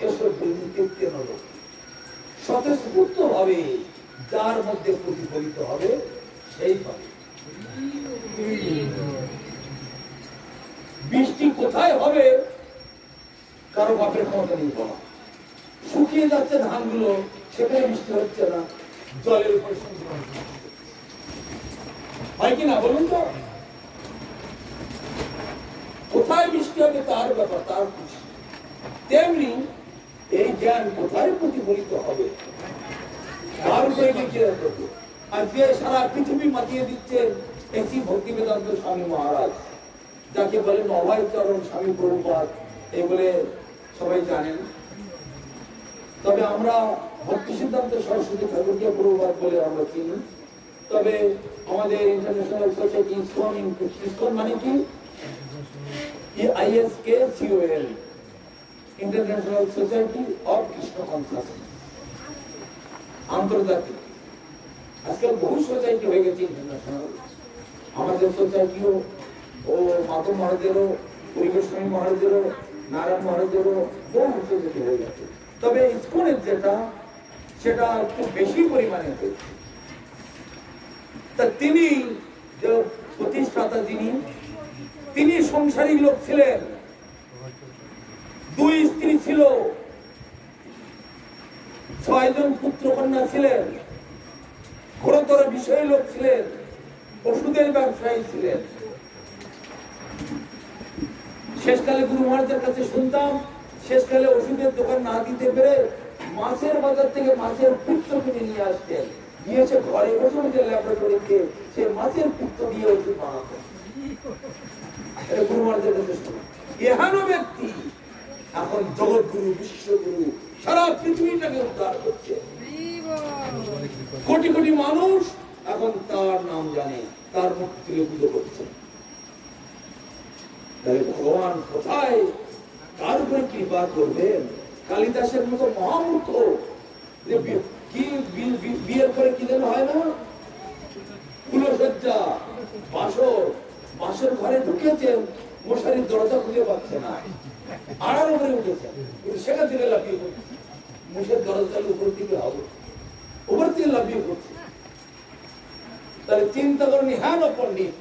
এসব দুর্নীতির কেন লোক স্বতঃস্ফূর্ত ভাবে যার মধ্যে প্রতিফলিত হবে সেই পাবে। বৃষ্টি কোথায় হবে কারো বাপের ক্ষমতা নেই বলা। শুকিয়ে যাচ্ছে ধানগুলো, সেখানে বৃষ্টি হচ্ছে না, জলের উপর হয় কিনা বলুন তো? কোথায় বৃষ্টি হবে তার ব্যাপার, তার খুশি। তেমনি এই জ্ঞান কোথায় প্রতিফলিত হবে তার উপরে কি করবে। আজকে সারা পৃথিবী মাতিয়ে দিচ্ছেন এসি ভক্তি বেদান্ত স্বামী মহারাজ, যাকে বলেন অভয় চরণ স্বামী প্রভুপাদ, এই বলে সবাই জানেন। তবে আমরা ভক্তি সিদ্ধান্ত সরস্বতী ঠাকুরকে প্রভুপাদ বলে আমরা চিনি। তবে আমাদের ইন্টারন্যাশনাল সোসাইটি ইসকন মানে কি? ISKCOL, international society of Krishna consciousness, আন্তর্জাতিক। আজকাল বহু সোসাইটি হয়ে গেছে ইন্টারন্যাশনাল। আমাদের সোসাইটিও ও মাধব মহারাজেরও, পরিবেশস্বামী মহারাজেরও, নারায়ণ মহারাজেরও বহু সোসাইটি হয়ে গেছে। তবে ইসকনের যেটা, সেটা একটু বেশি পরিমাণে হয়েছে। তা তিনি যে প্রতিষ্ঠাতা, তিনি সংসারী লোক ছিলেন, 2 স্ত্রী ছিল, 6 জন পুত্র কন্যা ছিলেন, ঘোরতর বিষয় লোক ছিলেন, ওষুধের ব্যবসায়ী ছিলেন। শেষকালে গুরু মহারাজের কাছে শুনতাম, শেষকালে ওষুধের দোকান না দিতে পেরে মাছের বাজার থেকে মাছের পুত্র কিনে নিয়ে আসতেন, নিয়েছে ঘরে বসে ল্যাবরেটরিতে সে মাছের পুত্র দিয়ে ওষুধ বানাতেন। গুরু মহারাজের কাছে শুনলাম। এহানো ব্যক্তি এখন জগৎগুরু, বিশ্বগুরু, সারা পৃথিবীটাকে উদ্ধার করছে। কোটি কোটি মানুষ এখন তার নাম জানে, তার মুক্তি পুজো করছে। তাহলে ভগবান কোথায়, কার উপরে কৃপা করবেন? কালিদাসের মতো মহামূর্খ কি বিয়ের পরে কি যেন হয় না, কুলসজ্জা, বাসর ঘরে ঢুকেছেন, মশারির দরজা খুঁজে পাচ্ছে না, আড়ার উপরে উঠেছেন, সেখান থেকে লাফিয়ে পড়ছে, মুখের দরজার উপর থেকে হবে, উপর থেকে লাফিয়ে পড়ছে। তাহলে চিন্তা করেন, হ্যাঁ পণ্ডিত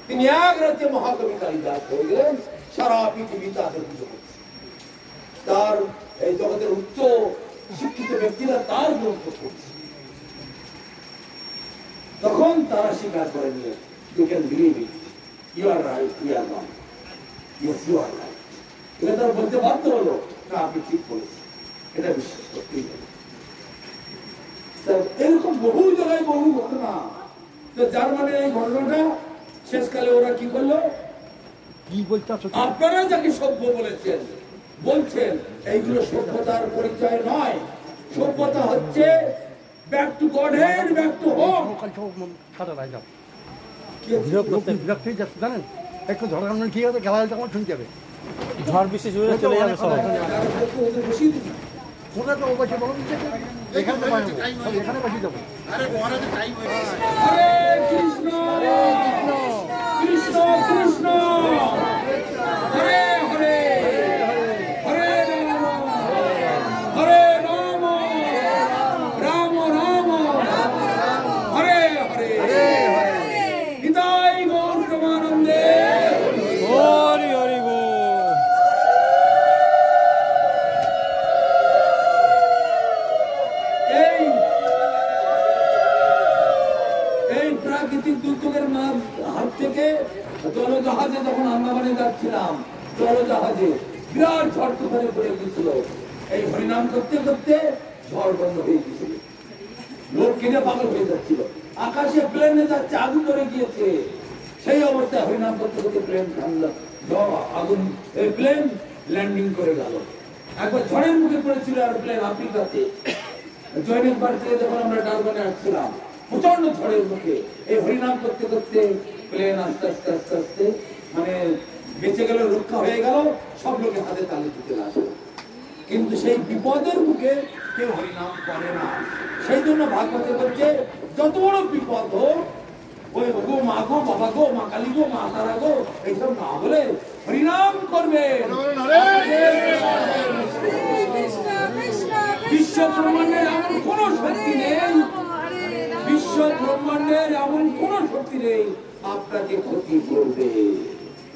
তিনি এক রাজ্যে মহাকবি কালিদাস হয়ে গেলেন, সারা পৃথিবী তাদের পুজো করছে। তার এই জগতের উচ্চ শিক্ষিত ব্যক্তিরা তার গ্রন্থ করছে। তখন তারা স্বীকার করে নিয়ে, you can believe it, you are right, we are wrong, yes you are right। এটা তারা বলতে বাধ্য হলো, না আপনি ঠিক বলেছেন, এটা বিশ্বাস করতেই হবে। এরকম বহু জায়গায় বহু ঘটনা। জার্মানির এই ঘটনাটা শেষকালে ওরা কি করলো, আপনারা যাকে সভ্য বলছেন এইগুলো সভ্যতার পরিচয় নয়। সভ্যতা হচ্ছে back to god head, back to home. জানেন একটু ঝড় ঠিক আছে, খেলা তখন শুনতে হবে, ঝড় বৃষ্টি চলে যাবে সবাই। কোথায় তো বসে বলুন, এখানে বসে যাবো। হরে কৃষ্ণ কৃষ্ণ কৃষ্ণ হরে হরে, হরে রাম হরে রাম, রাম রাম হরে হরে, নিতাই গৌর প্রেমানন্দে হরি হরি বল। এই প্রাকৃতিক দুর্যোগের হাত থেকে জলজাহাজে যখন আন্দামানে যাচ্ছিলাম, জলজাহাজে বিরাট ঝড় তুফানে পড়ে গেছিল। এই হরিনাম করতে করতে ঝড় বন্ধ হয়ে গেছিল, লোক কিনে পাগল হয়ে যাচ্ছিল। আকাশে প্লেনে যাচ্ছে, আগুন ধরে গিয়েছে। সেই অবস্থায় হরিনাম করতে করতে প্লেন আগুন, এই প্লেন ল্যান্ডিং করে গেল। একবার ঝড়ের মুখে পড়েছিল আর প্লেন আফ্রিকাতে, জয়নিকবার্গ থেকে যখন আমরা ডারবানে আসছিলাম, প্রচন্ড ঝড়ের মুখে এই হরিনাম করতে করতে প্লেন আস্তে আস্তে আস্তে আস্তে মানে বেঁচে গেল, রক্ষা হয়ে গেল, সব লোকে হাতে তালি দিতে লাগলো। কিন্তু সেই বিপদের মুখে কেউ হরিনাম করে না। সেই জন্য ভাগবতে বলছে, যত বড় বিপদ হোক, ওই গো মা গো, বাবা গো, মা কালী গো, মা তারা গো, এইসব না বলে হরিনাম করবে। ব্রহ্মাণ্ডের এমন কোন শক্তি নেই, বিশ্ব ব্রহ্মাণ্ডের এমন কোন শক্তি নেই আপনাকে ক্ষতি করবে।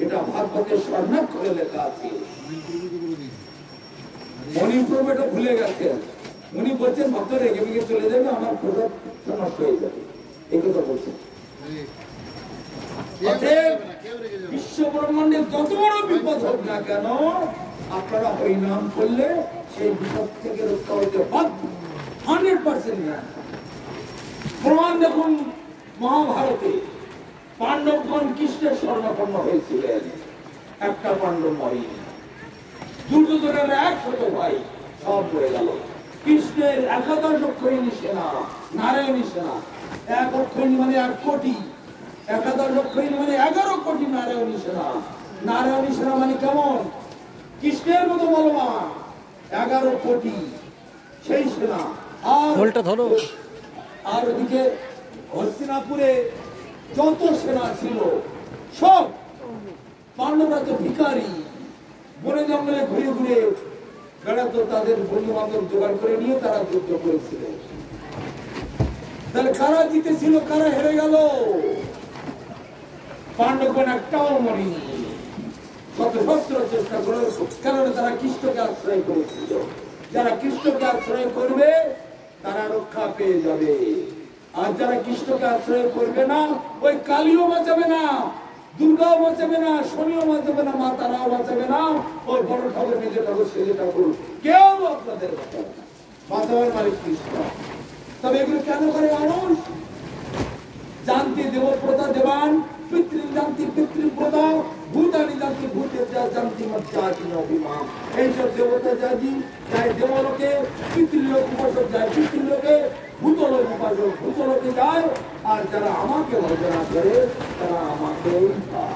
এটা ভাগবতের স্বর্ণাক্ষরে লেখা আছে। মণিপ্রভু এটা ভুলে গেছেন। উনি বলছেন ভক্ত রেগে মেগে চলে যাবে, আমার প্রভাব নষ্ট হয়ে যাবে, এই কথা বলছেন। বিশ্ব ব্রহ্মাণ্ডের যত বড় বিপদ হোক না কেন, আপনারা হরিনাম করলে সেই বিপদ থেকে রক্ষা হইতে বাধ্য, 100%। প্রমাণ দেখুন, মহাভারতে পাণ্ডবগণ কৃষ্ণের স্বর্ণাপন্ন হয়েছিলেন, একটা পাণ্ডব মরেনি। দুর্যোধনের 100 ভাই সব হয়ে গেল। কৃষ্ণের 11 লক্ষণী সেনা, নারায়ণী সেনা, 1 লক্ষণী মানে 1 কোটি, 11 লক্ষণী মানে 11 কোটি নারায়ণী সেনা। নারায়ণী সেনা মানে কেমন? কৃষ্ণের মতো বলবান, 11 কোটি সেই সেনা। আর ওদিকে হস্তিনাপুরে যত সেনা ছিল সব পাণ্ডবরা তো ভিখারি, বনে জঙ্গলে ঘুরে ঘুরে বেড়াতো, তাদের বন্ধু বান্ধব জোগাড় করে নিয়ে তারা যুদ্ধ করেছিল। তাহলে কারা জিতেছিল, কারা হেরে গেল? পাণ্ডবগণ একটাও মরেনি, শত সহস্র চেষ্টা করে, কেননা তারা কৃষ্ণকে আশ্রয় করেছিল। যারা কৃষ্ণকে আশ্রয় করবে তারা রক্ষা পেয়ে যাবে, আর যারা কৃষ্ণকে আশ্রয় করবে না, ওই কালীও বাঁচাবে না, দুর্গাও বাঁচাবে না, শনিও বাঁচাবে না, মা তারাও বাঁচাবে না, ওই বড় ঠাকুর, মেজে ঠাকুর, সেজে ঠাকুর, কেউ আপনাদের বাঁচাবে না। বাঁচাবার মালিক কৃষ্ণ। তবে এগুলো কেন করে মানুষ? জানতি দেবপ্রতা দেবান, পিতৃ জানতি পিতৃপ্রতা, ভূতানি জানতি ভূতের যা জানতি মজ্জাতি অভিমান। এইসব দেবতা জাতি যায় দেবলোকে, পিতৃলোক উপাসক যায় পিতৃলোকে, ভূতলোক উপাসক ভূতলোকে যায়, আর যারা আমাকে ভজনা করে তারা আমাকেই পায়।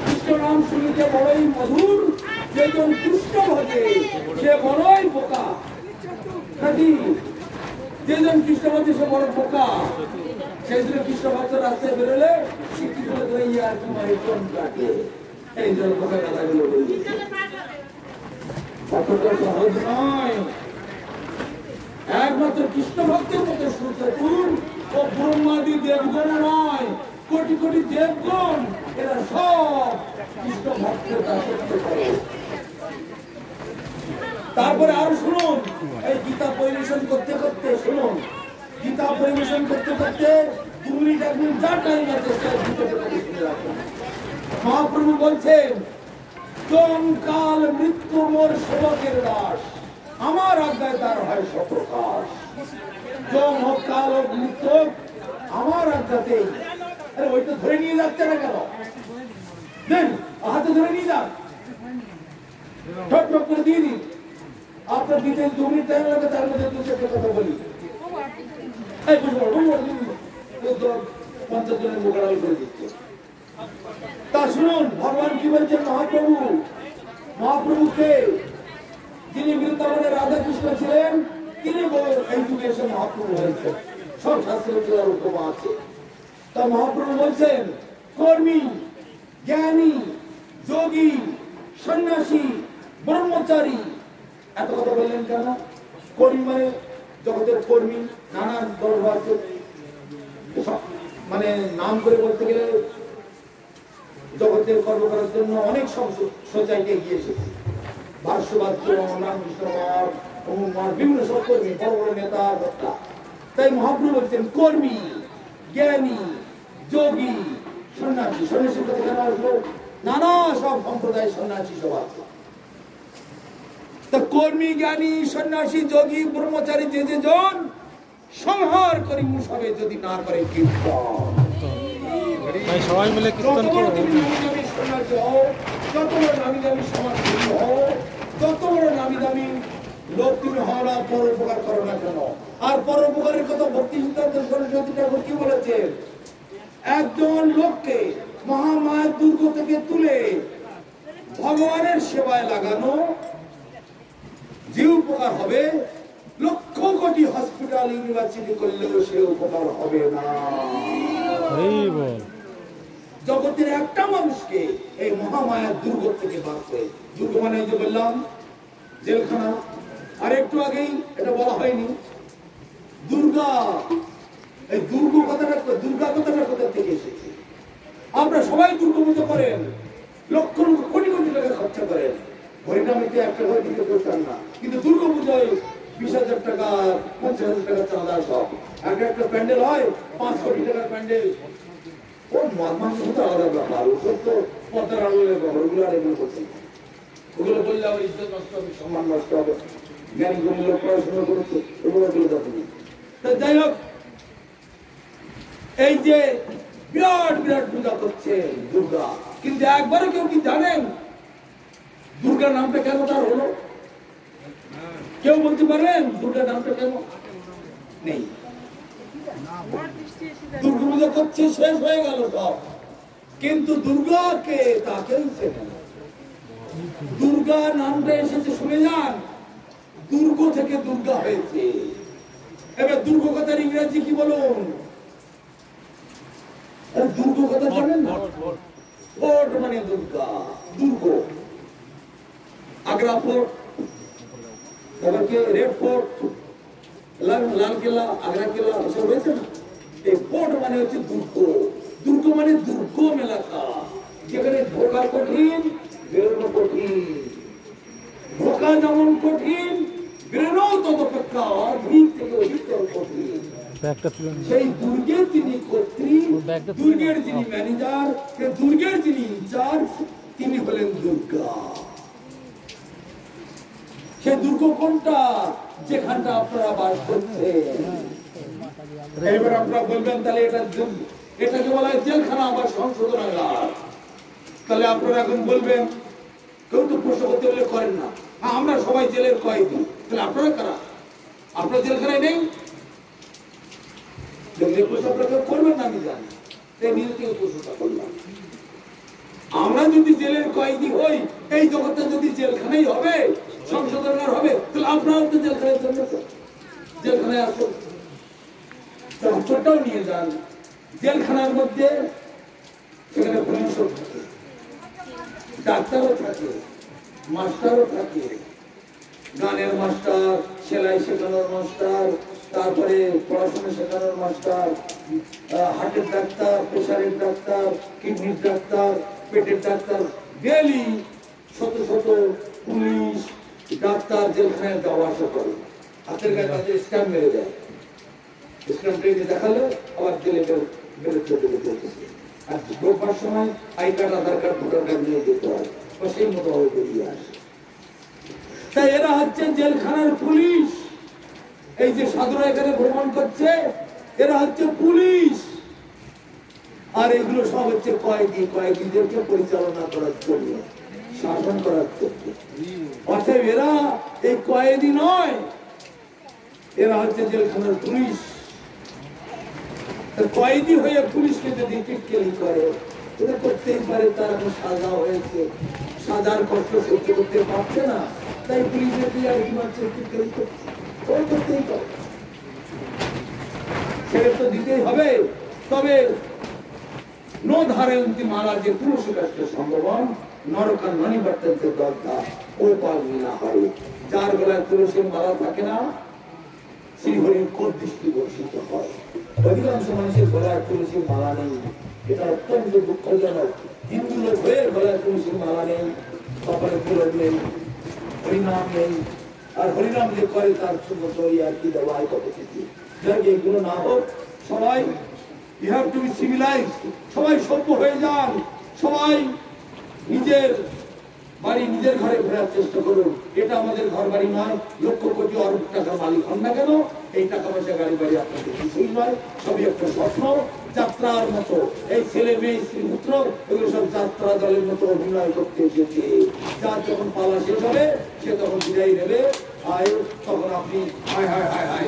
কৃষ্ণ নাম শুনিতে বড়ই মধুর, যেজন কৃষ্ণ ভজে সে বড়ই বোকা। যেজন কৃষ্ণ ভজে সে বড় বোকা। সেই জন্য কৃষ্ণ ভক্ত রাস্তায় বেরোলে শিক্ষিত আর তোমার কোন কাটে, এই জন্য বোকা কথাগুলো বলি। কতটা সহজ নয়। একমাত্র কৃষ্ণ ভক্তের মতো সুচতুর ও ব্রহ্মাদি দেবগণ নয়, কোটি কোটি দেবগণ, এরা সব কৃষ্ণ ভক্তের দাসত্ব করে। তারপরে আরো শুনুন, এই গীতা পরিবেশন করতে করতে শুনুন, গীতা পরিবেশন করতে করতে 2 মিনিট 1 মিনিট যা টাইম আছে মহাপ্রভু বলছেন, কাল মৃত্যু মোর সেবকের দাস, আমার আজ্ঞায় তার হয় সপ্রকাশ। যম হোক কাল হোক মৃত্যু আমার আজ্ঞাতেই। আরে ওই তো ধরে নিয়ে যাচ্ছে না কেন? দেন হাতে ধরে নিয়ে যান, ঠক ঠক করে দিয়ে দিন। আপনার দিতে 2 মিনিট টাইম লাগে, তার মধ্যে 2-4টা কথা বলি। এই বুঝবো 50 জনের মোকাবিলা করে দিচ্ছে। তা শুনুন, ভগবান কি বলছেন? মহাপ্রভুকে যিনি বৃন্দাবনে রাধা কৃষ্ণ ছিলেন, তিনি এই যুগে এসে মহাপ্রভু হয়েছেন। সব শাস্ত্রের উপমা আছে। তা মহাপ্রভু বলছেন, কর্মী, জ্ঞানী, যোগী, সন্ন্যাসী, ব্রহ্মচারী। এত কথা বললেন কেন? কর্মী মানে জগতের কর্মী, নানান দরবার, মানে নাম করে বলতে গেলে জগতের কর্ম করার জন্য অনেক সব সোসাইটি এগিয়ে এসেছে। ভাষ্যবাদ্য, বিভিন্ন সব কর্মী, বড় বড় নেতা বক্তা। তাই মহাপ্রভু বলছেন কর্মী, জ্ঞানী, যোগী, সন্ন্যাসী। সন্ন্যাসীর কথা কেন আসলো? নানা সব সম্প্রদায় সন্ন্যাসী সব আছে। তা কর্মী, জ্ঞানী, সন্ন্যাসী, যোগী, ব্রহ্মচারী যে যে জন সংহার করি মুসবে যদি না করে কীর্তন। সবাই মিলে কীর্তন করো। যত বড় নামি দামি সমাজ হও, যত বড় নামি দামি লোক তুমি হও না, পরোপকার করো না কেন? আর পরোপকারের কথা ভক্তি সিদ্ধান্ত সরস্বতী ঠাকুর কি বলেছেন? একজন লোককে মহামায়ার দুর্গ থেকে তুলে ভগবানের সেবায় লাগানো যে উপকার হবে, লক্ষ কোটি হসপিটাল ইউনিভার্সিটি করলেও সে উপকার হবে না। জগতের একটা মানুষকে এই মহামায়ার দুর্গ থেকে বার করে, দুর্গ মানে যে বললাম জেলখানা। আর একটু আগেই এটা বলা হয়নি, দুর্গা, এই দুর্গা কথাটা কোথা থেকে এসেছে? আমরা সবাই দুর্গা পুজো করেন, লক্ষ লক্ষ কোটি কোটি টাকা খরচা করেন, হরিনামিতে একটা করে দিতে করতেন না, কিন্তু দুর্গা পুজোয় 20,000 টাকা 50,000 টাকা চাঁদা সব, একটা প্যান্ডেল হয় 5 কোটি টাকার প্যান্ডেল। ওর মাংস তো আলাদা ব্যাপার, ওসব তো পদ্মার আলোর ব্যাপার, ওগুলো আর এগুলো করছে, ওগুলো বললে আমার ইজ্জত নষ্ট হবে, সম্মান নষ্ট হবে, জ্ঞানী গুণী লোক পড়াশোনা করেছে, ওগুলো দেখেনি। যাই হোক, এই যে বিরাট বিরাট পূজা করছে দুর্গা, কিন্তু একবারও কেউ কি জানেন দুর্গা নামটা কেন তার হলো? কেউ বলতে পারেন দুর্গা নামটা কেন? নেই। দুর্গা পূজা করছে, শেষ হয়ে গেল সব, কিন্তু দুর্গাকে তাকেও চেনে না। দুর্গা নামটা এসেছে, শুনে যান, দুর্গ থেকে দুর্গা হয়েছে। এবার দুর্গ কথার ইংরেজি কি বলুন? দুর্গ কথা জানেন না? ফোর্ট মানে দুর্গা, দুর্গ। আগ্রা ফোর্ট, তারপর রেড ফোর্ট, লাল কেল্লা, আগ্রা কেল্লা, এসব হয়েছে না? এই ফোর্ট মানে হচ্ছে দুর্গ। দুর্গ মানে দুর্গম এলাকা, যেখানে ঢোকা কঠিন, বেরোনো কঠিন। ঢোকা যেমন কঠিন, বেরোনো ততপেক্ষা অধিক থেকে অধিকতর কঠিন। সেই দুর্গের যিনি কর্ত্রী, দুর্গের যিনি ম্যানেজার, দুর্গের যিনি ইনচার্জ, তিনি হলেন দুর্গা। সে দুর্গ কোনটা? যেখানটা আপনারা বাস করছেন। এবার আপনারা বলবেন তাহলে এটাকে বলা হয় জেলখানা বা সংশোধনাগার। তাহলে আপনারা এখন বলবেন, কেউ তো প্রশ্ন করতে বলে করেন না, আমরা সবাই জেলের কয়েদি, তাহলে আপনারা কারা? আপনারা জেলখানায় নেই? করবেন না, আমি জানি, তাই নিজে থেকে প্রশ্নটা করলাম। আমরা যদি জেলের কয়েদি হই, এই জগৎটা যদি জেলখানাই হবে, সংশোধনাগার হবে, তাহলে আপনারাও তো জেলখানায় জন্মেছেন, জেলখানায় আসুন। অক্ষরটাও নিয়ে যান। জেলখানার মধ্যে সেখানে পুলিশও থাকে, ডাক্তারও থাকে, মাস্টারও থাকে, গানের মাস্টার, সেলাই শেখানোর মাস্টার, তারপরে পড়াশোনা শেখানোর মাস্টার, হার্টের ডাক্তার, প্রেশারের ডাক্তার, কিডনির ডাক্তার, পেটের ডাক্তার, ডেলি শত শত পুলিশ ডাক্তার জেলখানায় যাওয়া আসা করে। হাতের গায়ে তাদের স্ট্যাম্প মেরে দেয়, স্ট্যাম্প ট্রেনে দেখালে আবার জেলে বেরোতে চলতেছে। আর ঢোকবার সময় I card, Aadhaar card, voter card নিয়ে যেতে হয়, সেই মতো ভাবে বেরিয়ে আসে। তাই এরা হচ্ছে জেলখানার পুলিশ। এই যে সাধুরা এখানে ভ্রমণ করছে, এরা হচ্ছে পুলিশ। আর এগুলো সব হচ্ছে কয়েদি, কয়েদিদেরকে পরিচালনা করার জন্য, শাসন করার জন্য। অর্থাৎ এরা এই কয়েদি নয়, এরা হচ্ছে জেলখানার পুলিশ। কয়েদি হয়ে পুলিশকে যদি টিটকেলি করে, এটা করতেই পারে, তার এখন সাজা হয়েছে, সাজার কষ্ট সহ্য করতে পারছে না, তাই পুলিশের দিয়ে আর কি মারছে, টিটকেলি করছে, করতেই পারে, ছেড়ে তো দিতেই হবে। তবে নো ধারয়ন্তি মালা যে পুরুষ কাষ্ট সম্ভবম নরকার ননি বর্তন্তে দগ্ধা ওপাল না হয়। যার গলায় তুলসীর মালা থাকে না, শ্রীহরির কোন দৃষ্টি বর্ষিত হয়। অধিকাংশ মানুষের গলায় তুলসীর মালা নেই, এটা অত্যন্ত দুঃখজনক। হিন্দু লোক হয়ে গলায় তুলসীর মালা নেই, কপালে তিলক নেই, হরিনাম নেই। আর হরিনাম যে করে তার সুমত আর কি দেওয়া হয় কত কিছু। এগুলো না হোক, সবাই you have to be civilized, সবাই সভ্য হয়ে যান, সবাই নিজের বাড়ি নিজের ঘরে ফেরার চেষ্টা করুন। এটা আমাদের ঘর বাড়ি নয়, লক্ষ কোটি অরব টাকার মালিক হন না কেন, এই টাকা পয়সা গাড়ি বাড়ি আপনাদের কিছুই নয়, সবই একটা স্বপ্ন, যাত্রার মতো। এই ছেলে মেয়ে স্ত্রী পুত্র এগুলো সব যাত্রা দলের মতো অভিনয় করতে এসেছে। যার যখন পালা শেষ হবে, সে তখন বিদায় নেবে, তখন আপনি হায় হায় হায় হায়